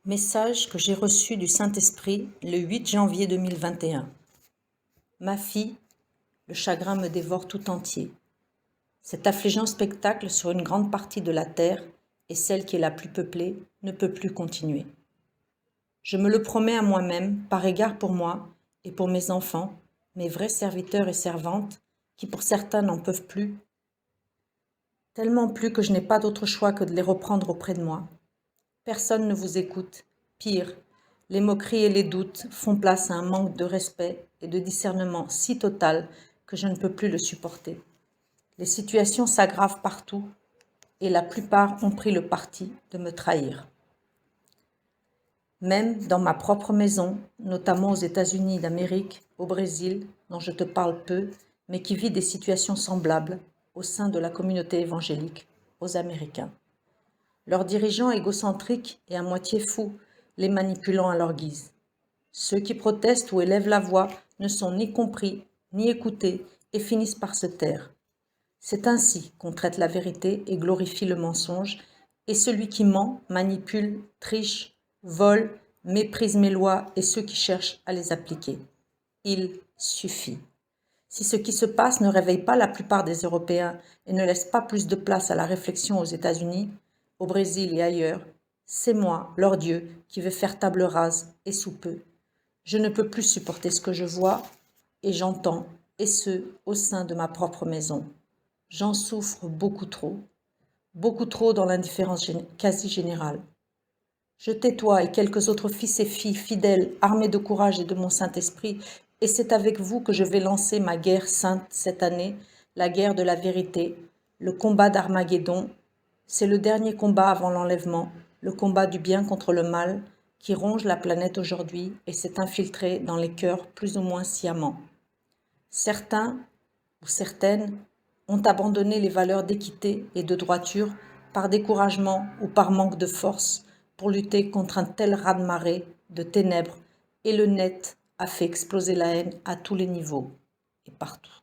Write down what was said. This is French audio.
Message que j'ai reçu du Saint-Esprit le 8 janvier 2021. Ma fille, le chagrin me dévore tout entier. Cet affligeant spectacle sur une grande partie de la terre, et celle qui est la plus peuplée, ne peut plus continuer. Je me le promets à moi-même, par égard pour moi et pour mes enfants, mes vrais serviteurs et servantes, qui pour certains n'en peuvent plus, tellement plus que je n'ai pas d'autre choix que de les reprendre auprès de moi. Personne ne vous écoute. Pire, les moqueries et les doutes font place à un manque de respect et de discernement si total que je ne peux plus le supporter. Les situations s'aggravent partout et la plupart ont pris le parti de me trahir. Même dans ma propre maison, notamment aux États-Unis d'Amérique, au Brésil, dont je te parle peu, mais qui vit des situations semblables au sein de la communauté évangélique, aux Américains. Leurs dirigeants égocentriques et à moitié fous, les manipulant à leur guise. Ceux qui protestent ou élèvent la voix ne sont ni compris, ni écoutés et finissent par se taire. C'est ainsi qu'on traite la vérité et glorifie le mensonge, et celui qui ment, manipule, triche, vole, méprise mes lois et ceux qui cherchent à les appliquer. Il suffit. Si ce qui se passe ne réveille pas la plupart des Européens et ne laisse pas plus de place à la réflexion aux États-Unis, au Brésil et ailleurs, c'est moi, leur Dieu, qui vais faire table rase et sous peu. Je ne peux plus supporter ce que je vois et j'entends, et ce, au sein de ma propre maison. J'en souffre beaucoup trop dans l'indifférence quasi générale. Je tais toi et quelques autres fils et filles fidèles, armés de courage et de mon Saint-Esprit, et c'est avec vous que je vais lancer ma guerre sainte cette année, la guerre de la vérité, le combat d'Armageddon. C'est le dernier combat avant l'enlèvement, le combat du bien contre le mal, qui ronge la planète aujourd'hui et s'est infiltré dans les cœurs plus ou moins sciemment. Certains ou certaines ont abandonné les valeurs d'équité et de droiture par découragement ou par manque de force pour lutter contre un tel raz-de-marée de ténèbres, et le net a fait exploser la haine à tous les niveaux et partout.